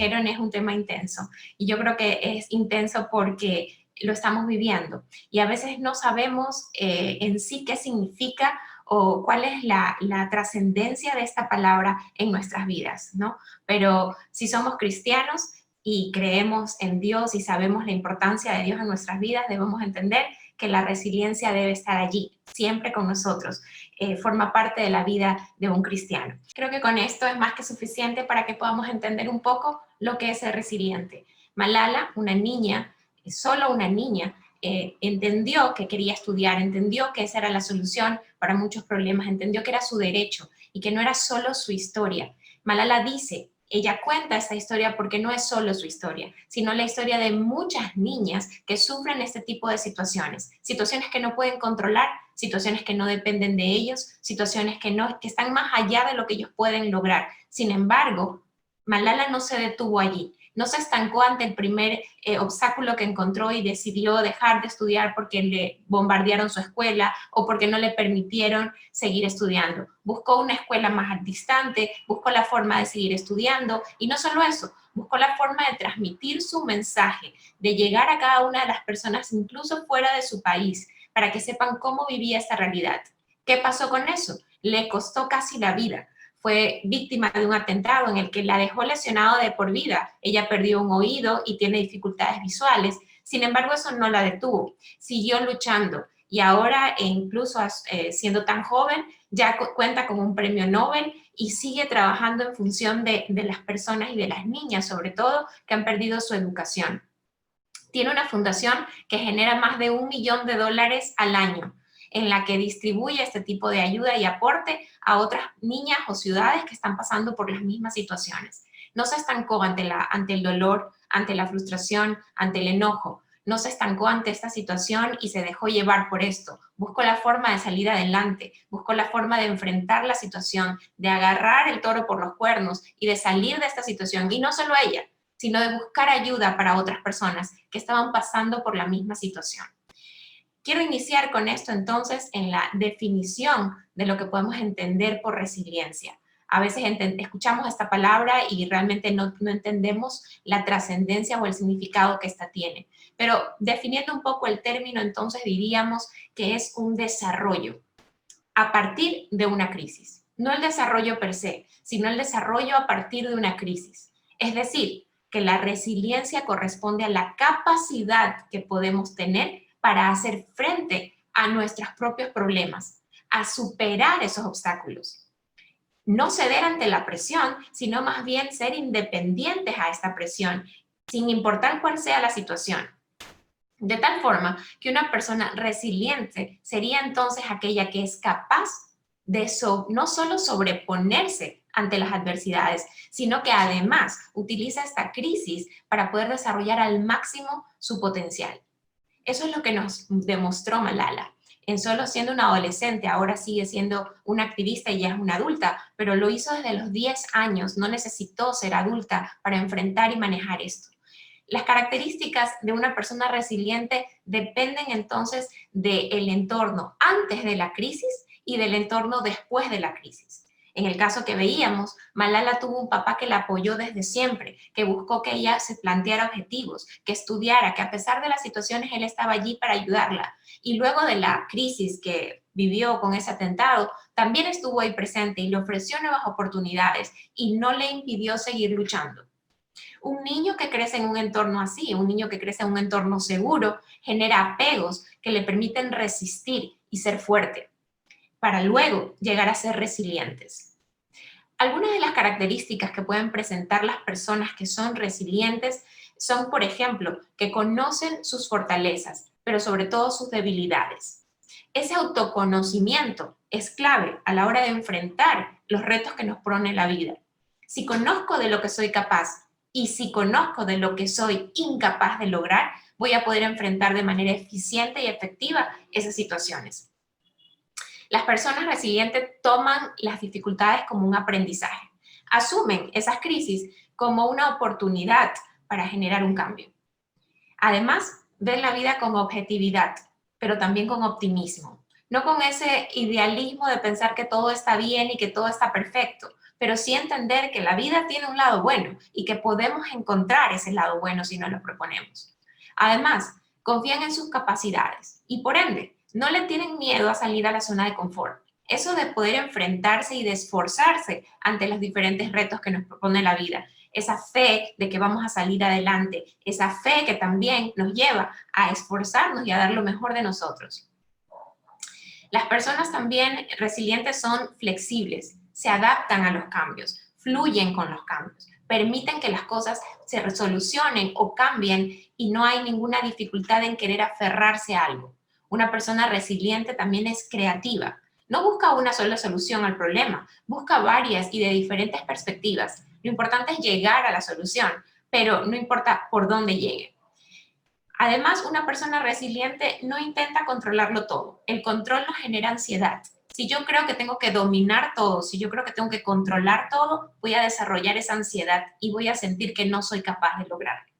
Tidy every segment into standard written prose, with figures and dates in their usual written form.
dijeron, es un tema intenso. Y yo creo que es intenso porque lo estamos viviendo. Y a veces no sabemos en sí qué significa o cuál es la trascendencia de esta palabra en nuestras vidas, ¿no? Pero si somos cristianos y creemos en Dios y sabemos la importancia de Dios en nuestras vidas, debemos entender que la resiliencia debe estar allí, siempre con nosotros. Forma parte de la vida de un cristiano. Creo que con esto es más que suficiente para que podamos entender un poco lo que es ser resiliente. Malala, una niña, solo una niña, entendió que quería estudiar, entendió que esa era la solución para muchos problemas, entendió que era su derecho y que no era solo su historia. Malala dice, ella cuenta esta historia porque no es solo su historia, sino la historia de muchas niñas que sufren este tipo de situaciones, situaciones que no pueden controlar, situaciones que no dependen de ellos, situaciones que están más allá de lo que ellos pueden lograr. Sin embargo, Malala no se detuvo allí, no se estancó ante el primer obstáculo que encontró y decidió dejar de estudiar porque le bombardearon su escuela o porque no le permitieron seguir estudiando. Buscó una escuela más distante, buscó la forma de seguir estudiando y no solo eso, buscó la forma de transmitir su mensaje, de llegar a cada una de las personas, incluso fuera de su país, para que sepan cómo vivía esta realidad. ¿Qué pasó con eso? Le costó casi la vida. Fue víctima de un atentado en el que la dejó lesionada de por vida. Ella perdió un oído y tiene dificultades visuales. Sin embargo, eso no la detuvo. Siguió luchando y ahora, incluso siendo tan joven, ya cuenta con un premio Nobel y sigue trabajando en función de las personas y de las niñas, sobre todo, que han perdido su educación. Tiene una fundación que genera más de $1 millón al año, en la que distribuye este tipo de ayuda y aporte a otras niñas o ciudades que están pasando por las mismas situaciones. No se estancó ante el dolor, ante la frustración, ante el enojo. No se estancó ante esta situación y se dejó llevar por esto. Buscó la forma de salir adelante, buscó la forma de enfrentar la situación, de agarrar el toro por los cuernos y de salir de esta situación. Y no solo ella, sino de buscar ayuda para otras personas que estaban pasando por la misma situación. Quiero iniciar con esto entonces en la definición de lo que podemos entender por resiliencia. A veces escuchamos esta palabra y realmente no entendemos la trascendencia o el significado que esta tiene. Pero definiendo un poco el término, entonces diríamos que es un desarrollo a partir de una crisis. No el desarrollo per se, sino el desarrollo a partir de una crisis. Es decir, que la resiliencia corresponde a la capacidad que podemos tener para hacer frente a nuestros propios problemas, a superar esos obstáculos. No ceder ante la presión, sino más bien ser independientes a esta presión, sin importar cuál sea la situación. De tal forma que una persona resiliente sería entonces aquella que es capaz de no solo sobreponerse ante las adversidades, sino que además utiliza esta crisis para poder desarrollar al máximo su potencial. Eso es lo que nos demostró Malala. En solo siendo una adolescente, ahora sigue siendo una activista y ya es una adulta, pero lo hizo desde los 10 años, no necesitó ser adulta para enfrentar y manejar esto. Las características de una persona resiliente dependen entonces del entorno antes de la crisis y del entorno después de la crisis. En el caso que veíamos, Malala tuvo un papá que la apoyó desde siempre, que buscó que ella se planteara objetivos, que estudiara, que a pesar de las situaciones él estaba allí para ayudarla. Y luego de la crisis que vivió con ese atentado, también estuvo ahí presente y le ofreció nuevas oportunidades y no le impidió seguir luchando. Un niño que crece en un entorno así, un niño que crece en un entorno seguro, genera apegos que le permiten resistir y ser fuerte, para luego llegar a ser resilientes. Algunas de las características que pueden presentar las personas que son resilientes son, por ejemplo, que conocen sus fortalezas, pero sobre todo sus debilidades. Ese autoconocimiento es clave a la hora de enfrentar los retos que nos pone la vida. Si conozco de lo que soy capaz y si conozco de lo que soy incapaz de lograr, voy a poder enfrentar de manera eficiente y efectiva esas situaciones. Las personas resilientes toman las dificultades como un aprendizaje. Asumen esas crisis como una oportunidad para generar un cambio. Además, ven la vida con objetividad, pero también con optimismo. No con ese idealismo de pensar que todo está bien y que todo está perfecto. pero sí entender que la vida tiene un lado bueno y que podemos encontrar ese lado bueno si nos lo proponemos. Además, confían en sus capacidades y por ende no le tienen miedo a salir a la zona de confort. Eso de poder enfrentarse y de esforzarse ante los diferentes retos que nos propone la vida. Esa fe de que vamos a salir adelante, esa fe que también nos lleva a esforzarnos y a dar lo mejor de nosotros. Las personas también resilientes son flexibles, se adaptan a los cambios, fluyen con los cambios, permiten que las cosas se resolucionen o cambien y no hay ninguna dificultad en querer aferrarse a algo. Una persona resiliente también es creativa. No busca una sola solución al problema, busca varias y de diferentes perspectivas. Lo importante es llegar a la solución, pero no importa por dónde llegue. Además, una persona resiliente no intenta controlarlo todo. El control nos genera ansiedad. Si yo creo que tengo que dominar todo, si yo creo que tengo que controlar todo, voy a desarrollar esa ansiedad y voy a sentir que no soy capaz de lograrlo.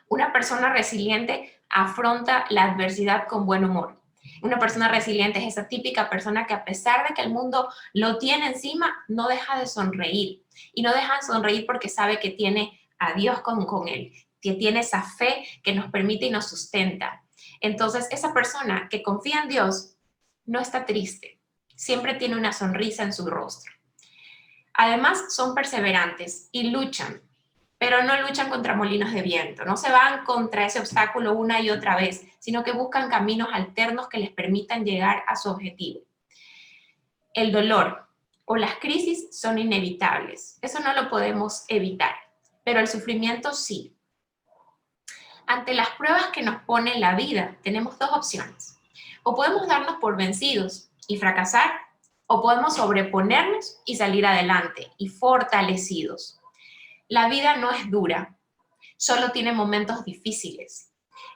Una persona resiliente afronta la adversidad con buen humor. Una persona resiliente es esa típica persona que a pesar de que el mundo lo tiene encima, no deja de sonreír. Y no deja de sonreír porque sabe que tiene a Dios con él, que tiene esa fe que nos permite y nos sustenta. Entonces, esa persona que confía en Dios no está triste, siempre tiene una sonrisa en su rostro. Además, son perseverantes y luchan, pero no luchan contra molinos de viento, no se van contra ese obstáculo una y otra vez, sino que buscan caminos alternos que les permitan llegar a su objetivo. El dolor o las crisis son inevitables, eso no lo podemos evitar, pero el sufrimiento sí. Ante las pruebas que nos pone la vida, tenemos dos opciones. O podemos darnos por vencidos y fracasar, o podemos sobreponernos y salir adelante y fortalecidos. La vida no es dura, solo tiene momentos difíciles.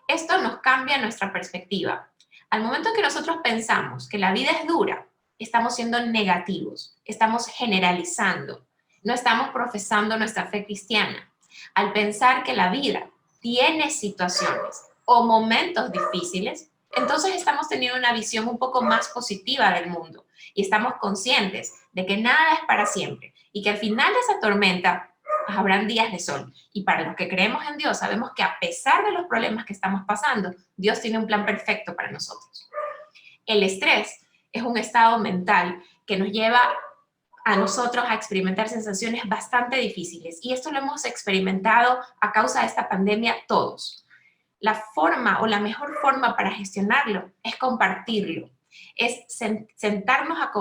Esto nos cambia nuestra perspectiva. Al momento que nosotros pensamos que la vida es dura, estamos siendo negativos, estamos generalizando, no estamos profesando nuestra fe cristiana. Al pensar que la vida tiene situaciones o momentos difíciles, entonces estamos teniendo una visión un poco más positiva del mundo y estamos conscientes de que nada es para siempre y que al final de esa tormenta pues, habrán días de sol. Y para los que creemos en Dios, sabemos que a pesar de los problemas que estamos pasando, Dios tiene un plan perfecto para nosotros. El estrés es un estado mental que nos lleva a nosotros a experimentar sensaciones bastante difíciles. Y esto lo hemos experimentado a causa de esta pandemia todos. La forma o la mejor forma para gestionarlo es compartirlo. Es sentarnos a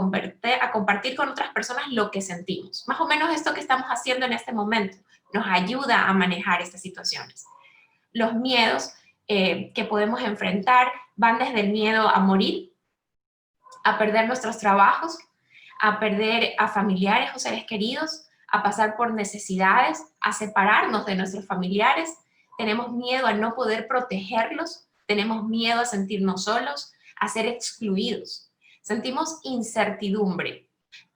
compartir con otras personas lo que sentimos. Más o menos esto que estamos haciendo en este momento nos ayuda a manejar estas situaciones. Los miedos que podemos enfrentar van desde el miedo a morir, a perder nuestros trabajos, a perder a familiares o seres queridos, a pasar por necesidades, a separarnos de nuestros familiares. Tenemos miedo a no poder protegerlos, tenemos miedo a sentirnos solos, a ser excluidos. Sentimos incertidumbre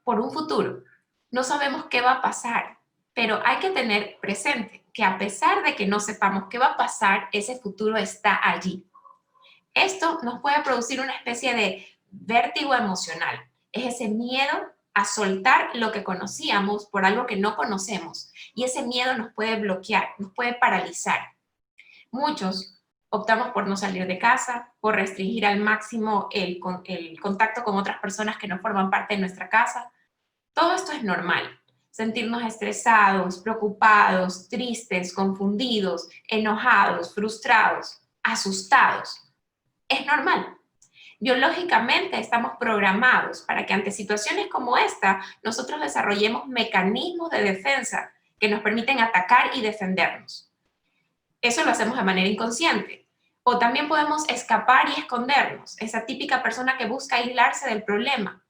por un futuro. No sabemos qué va a pasar, pero hay que tener presente que a pesar de que no sepamos qué va a pasar, ese futuro está allí. Esto nos puede producir una especie de vértigo emocional. Es ese miedo a soltar lo que conocíamos por algo que no conocemos. Y ese miedo nos puede bloquear, nos puede paralizar. Muchos optamos por no salir de casa, por restringir al máximo el contacto con otras personas que no forman parte de nuestra casa. Todo esto es normal. Sentirnos estresados, preocupados, tristes, confundidos, enojados, frustrados, asustados. Es normal. Biológicamente estamos programados para que ante situaciones como esta nosotros desarrollemos mecanismos de defensa que nos permiten atacar y defendernos. Eso lo hacemos de manera inconsciente. O también podemos escapar y escondernos, esa típica persona que busca aislarse del problema.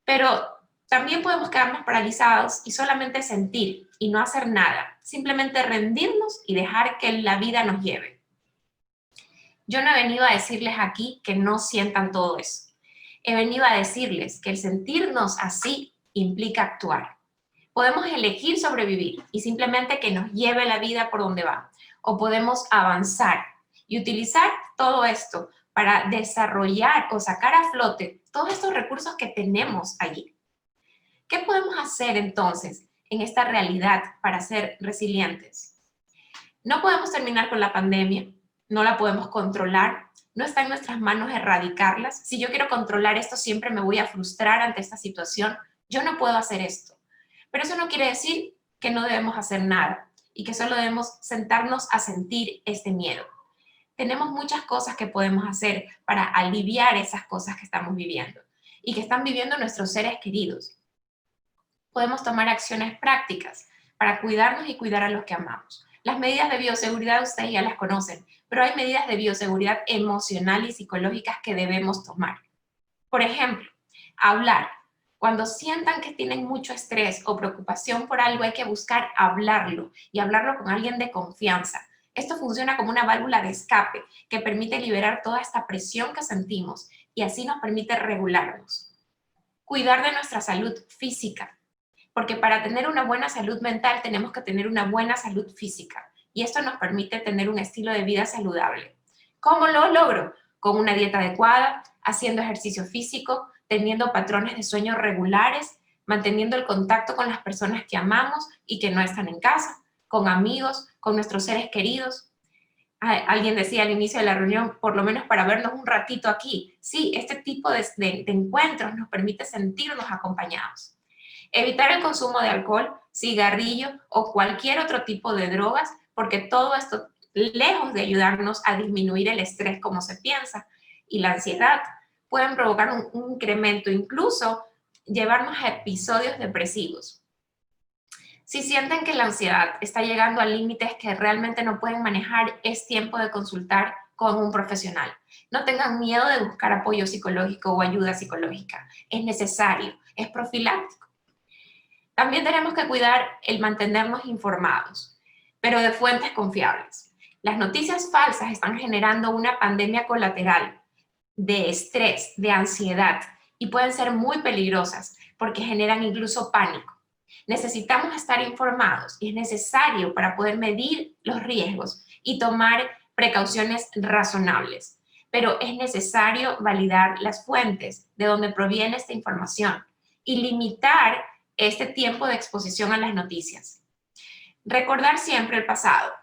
Pero también podemos quedarnos paralizados y solamente sentir y no hacer nada, simplemente rendirnos y dejar que la vida nos lleve. Yo no he venido a decirles aquí que no sientan todo eso. He venido a decirles que el sentirnos así implica actuar. Podemos elegir sobrevivir y simplemente que nos lleve la vida por donde va. O podemos avanzar y utilizar todo esto para desarrollar o sacar a flote todos estos recursos que tenemos allí. ¿Qué podemos hacer entonces en esta realidad para ser resilientes? No podemos terminar con la pandemia, no la podemos controlar, no está en nuestras manos erradicarlas. Si yo quiero controlar esto, siempre me voy a frustrar ante esta situación. Yo no puedo hacer esto. Pero eso no quiere decir que no debemos hacer nada y que solo debemos sentarnos a sentir este miedo. Tenemos muchas cosas que podemos hacer para aliviar esas cosas que estamos viviendo y que están viviendo nuestros seres queridos. Podemos tomar acciones prácticas para cuidarnos y cuidar a los que amamos. Las medidas de bioseguridad ustedes ya las conocen, pero hay medidas de bioseguridad emocional y psicológicas que debemos tomar. Por ejemplo, hablar. Cuando sientan que tienen mucho estrés o preocupación por algo, hay que buscar hablarlo y hablarlo con alguien de confianza. Esto funciona como una válvula de escape que permite liberar toda esta presión que sentimos y así nos permite regularnos. Cuidar de nuestra salud física, porque para tener una buena salud mental tenemos que tener una buena salud física y esto nos permite tener un estilo de vida saludable. ¿Cómo lo logro? Con una dieta adecuada, haciendo ejercicio físico, teniendo patrones de sueño regulares, manteniendo el contacto con las personas que amamos y que no están en casa, con amigos, con nuestros seres queridos. Alguien decía al inicio de la reunión, por lo menos para vernos un ratito aquí. Sí, este tipo de encuentros nos permite sentirnos acompañados. Evitar el consumo de alcohol, cigarrillo o cualquier otro tipo de drogas, porque todo esto, lejos de ayudarnos a disminuir el estrés como se piensa y la ansiedad, pueden provocar un incremento, incluso llevarnos a episodios depresivos. Si sienten que la ansiedad está llegando a límites que realmente no pueden manejar, es tiempo de consultar con un profesional. No tengan miedo de buscar apoyo psicológico o ayuda psicológica. Es necesario, es profiláctico. También tenemos que cuidar el mantenernos informados, pero de fuentes confiables. Las noticias falsas están generando una pandemia colateral de estrés, de ansiedad, y pueden ser muy peligrosas porque generan incluso pánico. Necesitamos estar informados y es necesario para poder medir los riesgos y tomar precauciones razonables. Pero es necesario validar las fuentes de donde proviene esta información y limitar este tiempo de exposición a las noticias. Recordar siempre el pasado.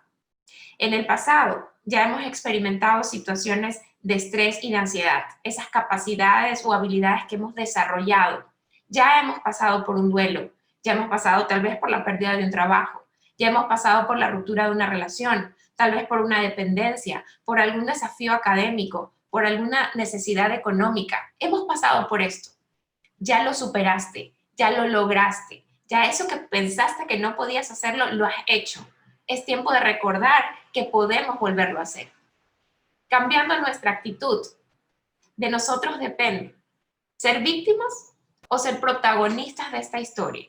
En el pasado ya hemos experimentado situaciones de estrés y de ansiedad, esas capacidades o habilidades que hemos desarrollado. Ya hemos pasado por un duelo, ya hemos pasado tal vez por la pérdida de un trabajo, ya hemos pasado por la ruptura de una relación, tal vez por una dependencia, por algún desafío académico, por alguna necesidad económica. Hemos pasado por esto. Ya lo superaste, ya lo lograste, ya eso que pensaste que no podías hacerlo, lo has hecho. Es tiempo de recordar que podemos volverlo a hacer. Cambiando nuestra actitud, de nosotros depende ser víctimas o ser protagonistas de esta historia.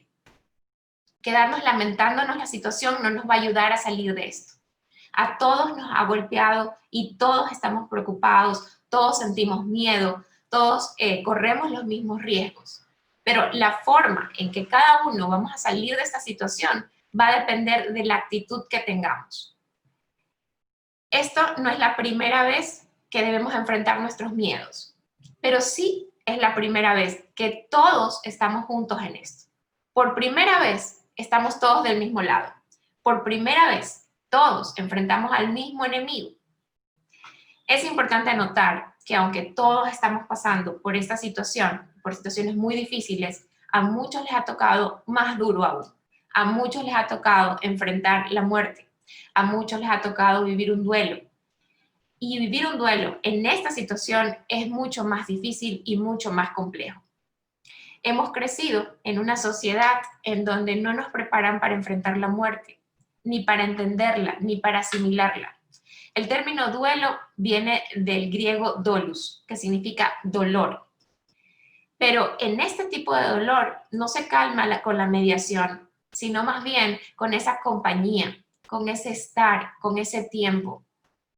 Quedarnos lamentándonos la situación no nos va a ayudar a salir de esto. A todos nos ha golpeado y todos estamos preocupados, todos sentimos miedo, todos corremos los mismos riesgos. Pero la forma en que cada uno vamos a salir de esta situación va a depender de la actitud que tengamos. Esto no es la primera vez que debemos enfrentar nuestros miedos, pero sí es la primera vez que todos estamos juntos en esto. Por primera vez estamos todos del mismo lado. Por primera vez todos enfrentamos al mismo enemigo. Es importante anotar que aunque todos estamos pasando por esta situación, por situaciones muy difíciles, a muchos les ha tocado más duro aún. A muchos les ha tocado enfrentar la muerte. A muchos les ha tocado vivir un duelo. Y vivir un duelo en esta situación es mucho más difícil y mucho más complejo. Hemos crecido en una sociedad en donde no nos preparan para enfrentar la muerte, ni para entenderla, ni para asimilarla. El término duelo viene del griego dolus, que significa dolor. Pero en este tipo de dolor no se calma con la mediación, sino más bien con esa compañía, con ese estar, con ese tiempo.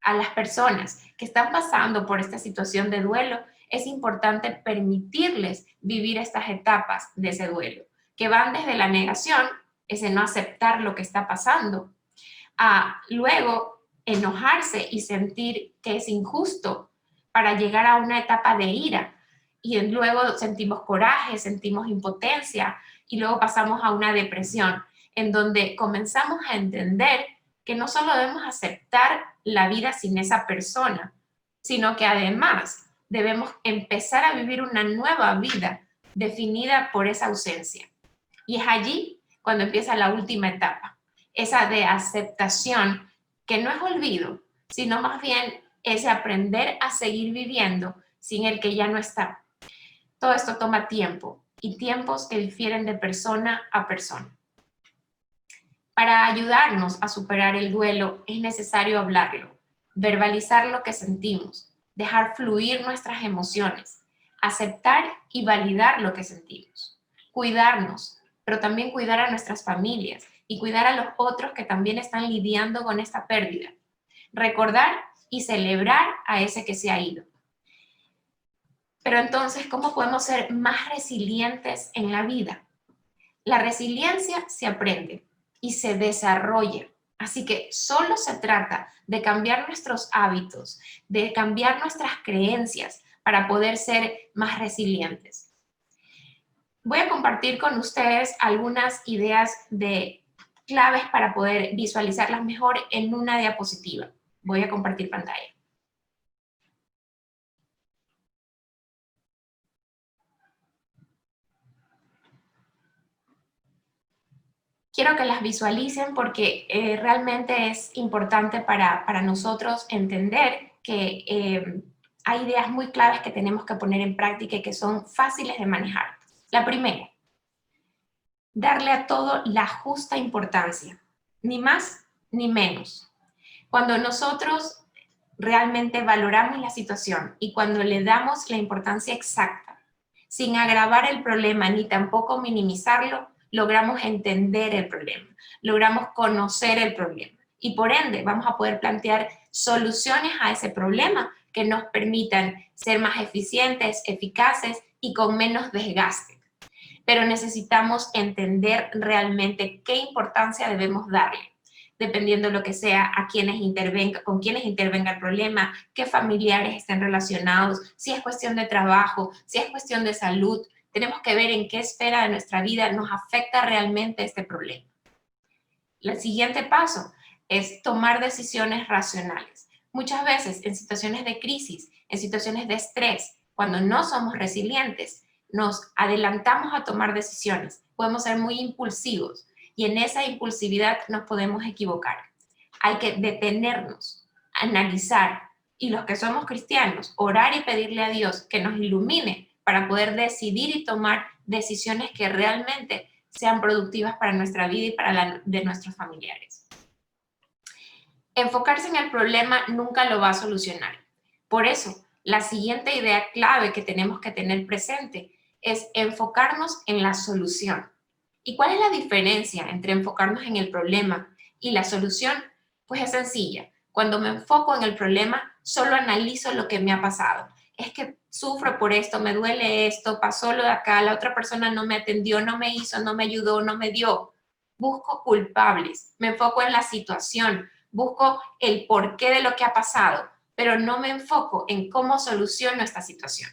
A las personas que están pasando por esta situación de duelo, es importante permitirles vivir estas etapas de ese duelo, que van desde la negación, ese no aceptar lo que está pasando, a luego enojarse y sentir que es injusto para llegar a una etapa de ira, y luego sentimos coraje, sentimos impotencia y luego pasamos a una depresión, en donde comenzamos a entender que no solo debemos aceptar la vida sin esa persona, sino que además debemos empezar a vivir una nueva vida definida por esa ausencia. Y es allí cuando empieza la última etapa, esa de aceptación, que no es olvido, sino más bien ese aprender a seguir viviendo sin el que ya no está. Todo esto toma tiempo y tiempos que difieren de persona a persona. Para ayudarnos a superar el duelo es necesario hablarlo, verbalizar lo que sentimos, dejar fluir nuestras emociones, aceptar y validar lo que sentimos, cuidarnos, pero también cuidar a nuestras familias y cuidar a los otros que también están lidiando con esta pérdida, recordar y celebrar a ese que se ha ido. Pero entonces, ¿cómo podemos ser más resilientes en la vida? La resiliencia se aprende y se desarrolla. Así que solo se trata de cambiar nuestros hábitos, de cambiar nuestras creencias para poder ser más resilientes. Voy a compartir con ustedes algunas ideas de claves para poder visualizarlas mejor en una diapositiva. Voy a compartir pantalla. Quiero que las visualicen porque realmente es importante para nosotros entender que hay ideas muy claves que tenemos que poner en práctica y que son fáciles de manejar. La primera, darle a todo la justa importancia, ni más ni menos. Cuando nosotros realmente valoramos la situación y cuando le damos la importancia exacta, sin agravar el problema ni tampoco minimizarlo, logramos entender el problema, logramos conocer el problema y por ende vamos a poder plantear soluciones a ese problema que nos permitan ser más eficientes, eficaces y con menos desgaste. Pero necesitamos entender realmente qué importancia debemos darle, dependiendo de lo que sea, a quienes intervenga, con quienes intervenga el problema, qué familiares estén relacionados, si es cuestión de trabajo, si es cuestión de salud. Tenemos que ver en qué esfera de nuestra vida nos afecta realmente este problema. El siguiente paso es tomar decisiones racionales. Muchas veces en situaciones de crisis, en situaciones de estrés, cuando no somos resilientes, nos adelantamos a tomar decisiones. Podemos ser muy impulsivos y en esa impulsividad nos podemos equivocar. Hay que detenernos, analizar y los que somos cristianos, orar y pedirle a Dios que nos ilumine para poder decidir y tomar decisiones que realmente sean productivas para nuestra vida y para la de nuestros familiares. Enfocarse en el problema nunca lo va a solucionar. Por eso, la siguiente idea clave que tenemos que tener presente es enfocarnos en la solución. ¿Y cuál es la diferencia entre enfocarnos en el problema y la solución? Pues es sencilla. Cuando me enfoco en el problema, solo analizo lo que me ha pasado. Es que sufro por esto, me duele esto, pasó lo de acá, la otra persona no me atendió, no me hizo, no me ayudó, no me dio. Busco culpables, me enfoco en la situación, busco el porqué de lo que ha pasado, pero no me enfoco en cómo soluciono esta situación.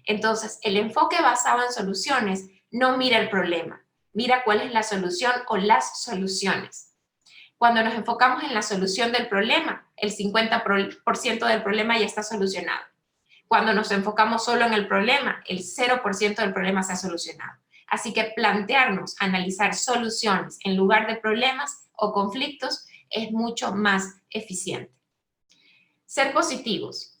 Entonces, el enfoque basado en soluciones no mira el problema, mira cuál es la solución o las soluciones. Cuando nos enfocamos en la solución del problema, el 50% del problema ya está solucionado. Cuando nos enfocamos solo en el problema, el 0% del problema se ha solucionado. Así que plantearnos, analizar soluciones en lugar de problemas o conflictos es mucho más eficiente. Ser positivos,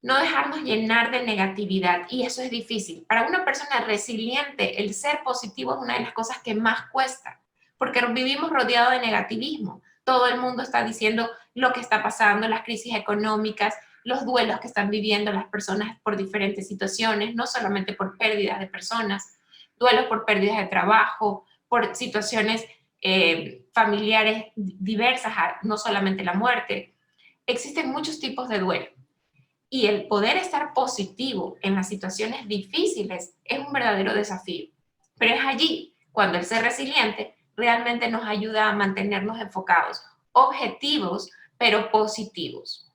no dejarnos llenar de negatividad, y eso es difícil. Para una persona resiliente, el ser positivo es una de las cosas que más cuesta, porque vivimos rodeados de negativismo. Todo el mundo está diciendo lo que está pasando, las crisis económicas, los duelos que están viviendo las personas por diferentes situaciones, no solamente por pérdidas de personas, duelos por pérdidas de trabajo, por situaciones familiares diversas, no solamente la muerte. Existen muchos tipos de duelo. Y el poder estar positivo en las situaciones difíciles es un verdadero desafío. Pero es allí cuando el ser resiliente realmente nos ayuda a mantenernos enfocados, objetivos, pero positivos.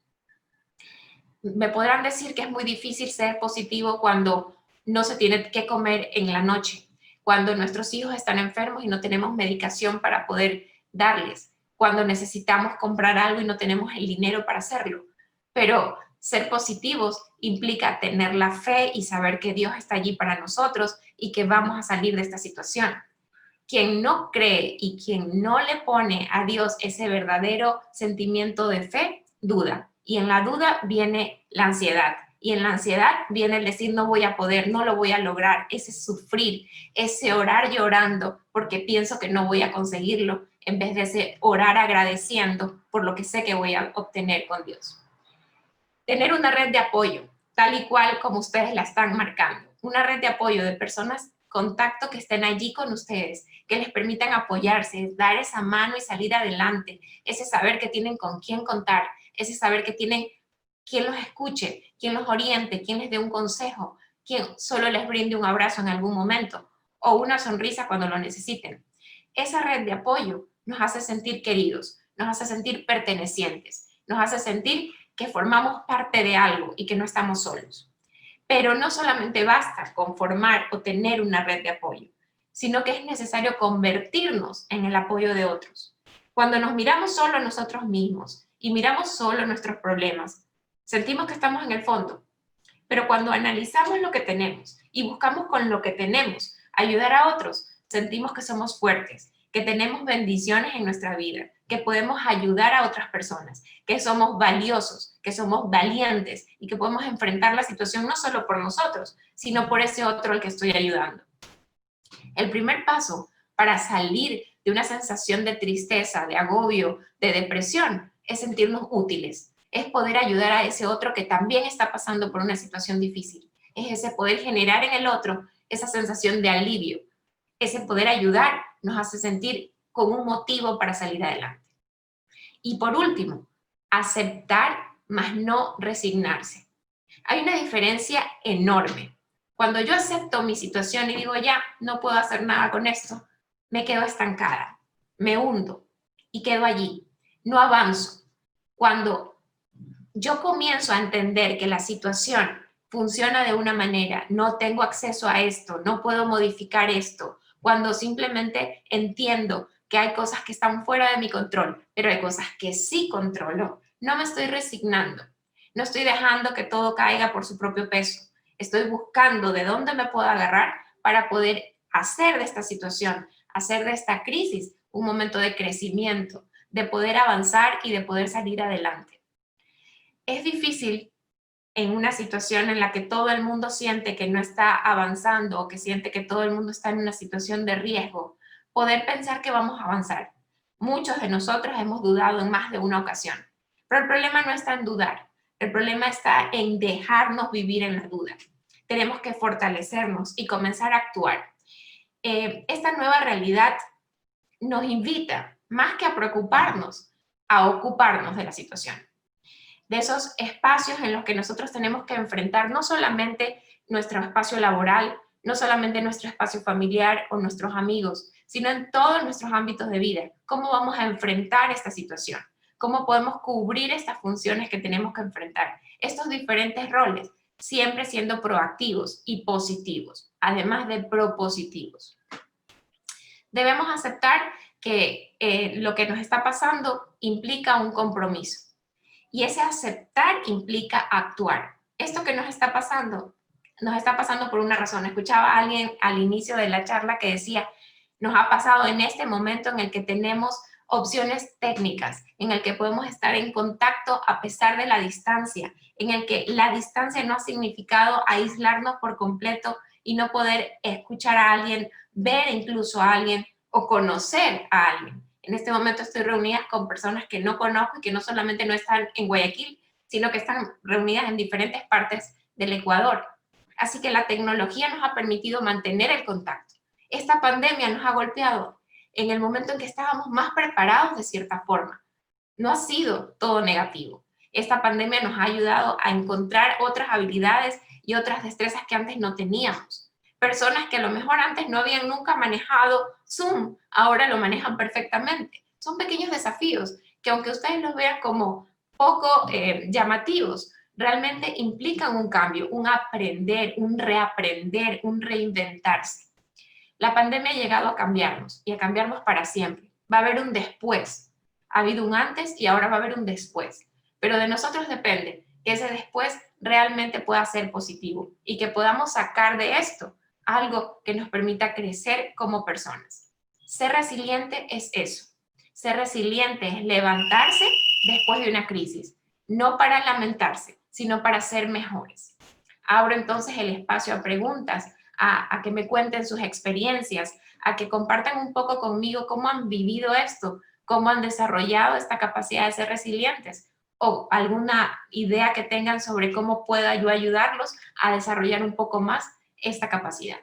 Me podrán decir que es muy difícil ser positivo cuando no se tiene que comer en la noche, cuando nuestros hijos están enfermos y no tenemos medicación para poder darles, cuando necesitamos comprar algo y no tenemos el dinero para hacerlo. Pero ser positivos implica tener la fe y saber que Dios está allí para nosotros y que vamos a salir de esta situación. Quien no cree y quien no le pone a Dios ese verdadero sentimiento de fe, duda. Y en la duda viene la ansiedad. Y en la ansiedad viene el decir no voy a poder, no lo voy a lograr, ese sufrir, ese orar llorando porque pienso que no voy a conseguirlo, en vez de ese orar agradeciendo por lo que sé que voy a obtener con Dios. Tener una red de apoyo, tal y cual como ustedes la están marcando. Una red de apoyo de personas, contacto que estén allí con ustedes, que les permitan apoyarse, dar esa mano y salir adelante, ese saber que tienen con quién contar, ese saber que tienen quien los escuche, quien los oriente, quien les dé un consejo, quien solo les brinde un abrazo en algún momento o una sonrisa cuando lo necesiten. Esa red de apoyo nos hace sentir queridos, nos hace sentir pertenecientes, nos hace sentir que formamos parte de algo y que no estamos solos. Pero no solamente basta con formar o tener una red de apoyo, sino que es necesario convertirnos en el apoyo de otros. Cuando nos miramos solo a nosotros mismos y miramos solo nuestros problemas, sentimos que estamos en el fondo. Pero cuando analizamos lo que tenemos y buscamos con lo que tenemos ayudar a otros, sentimos que somos fuertes, que tenemos bendiciones en nuestra vida, que podemos ayudar a otras personas, que somos valiosos, que somos valientes y que podemos enfrentar la situación no solo por nosotros, sino por ese otro al que estoy ayudando. El primer paso para salir de una sensación de tristeza, de agobio, de depresión, es sentirnos útiles, es poder ayudar a ese otro que también está pasando por una situación difícil, es ese poder generar en el otro esa sensación de alivio, ese poder ayudar nos hace sentir con un motivo para salir adelante. Y por último, aceptar más no resignarse. Hay una diferencia enorme. Cuando yo acepto mi situación y digo, ya, no puedo hacer nada con esto, me quedo estancada, me hundo y quedo allí, no avanzo. Cuando yo comienzo a entender que la situación funciona de una manera, no tengo acceso a esto, no puedo modificar esto, cuando simplemente entiendo que hay cosas que están fuera de mi control, pero hay cosas que sí controlo, no me estoy resignando, no estoy dejando que todo caiga por su propio peso, estoy buscando de dónde me puedo agarrar para poder hacer de esta situación, hacer de esta crisis un momento de crecimiento, de poder avanzar y de poder salir adelante. Es difícil en una situación en la que todo el mundo siente que no está avanzando o que siente que todo el mundo está en una situación de riesgo, poder pensar que vamos a avanzar. Muchos de nosotros hemos dudado en más de una ocasión, pero el problema no está en dudar, el problema está en dejarnos vivir en la duda. Tenemos que fortalecernos y comenzar a actuar. Esta nueva realidad nos invita, más que a preocuparnos, a ocuparnos de la situación, de esos espacios en los que nosotros tenemos que enfrentar no solamente nuestro espacio laboral, no solamente nuestro espacio familiar o nuestros amigos, sino en todos nuestros ámbitos de vida. ¿Cómo vamos a enfrentar esta situación? ¿Cómo podemos cubrir estas funciones que tenemos que enfrentar? Estos diferentes roles, siempre siendo proactivos y positivos, además de propositivos. Debemos aceptar que lo que nos está pasando implica un compromiso. Y ese aceptar implica actuar. Esto que nos está pasando por una razón. Escuchaba a alguien al inicio de la charla que decía, nos ha pasado en este momento en el que tenemos opciones técnicas, en el que podemos estar en contacto a pesar de la distancia, en el que la distancia no ha significado aislarnos por completo y no poder escuchar a alguien, ver incluso a alguien o conocer a alguien. En este momento estoy reunida con personas que no conozco y que no solamente no están en Guayaquil, sino que están reunidas en diferentes partes del Ecuador. Así que la tecnología nos ha permitido mantener el contacto. Esta pandemia nos ha golpeado en el momento en que estábamos más preparados de cierta forma. No ha sido todo negativo. Esta pandemia nos ha ayudado a encontrar otras habilidades y otras destrezas que antes no teníamos. Personas que a lo mejor antes no habían nunca manejado Zoom, ahora lo manejan perfectamente. Son pequeños desafíos que aunque ustedes los vean como poco llamativos, realmente implican un cambio, un aprender, un reaprender, un reinventarse. La pandemia ha llegado a cambiarnos y a cambiarnos para siempre. Va a haber un después. Ha habido un antes y ahora va a haber un después. Pero de nosotros depende que ese después realmente pueda ser positivo y que podamos sacar de esto algo que nos permita crecer como personas. Ser resiliente es eso. Ser resiliente es levantarse después de una crisis, no para lamentarse, sino para ser mejores. Abro entonces el espacio a preguntas, a que me cuenten sus experiencias, a que compartan un poco conmigo cómo han vivido esto, cómo han desarrollado esta capacidad de ser resilientes o alguna idea que tengan sobre cómo pueda yo ayudarlos a desarrollar un poco más esta capacidad.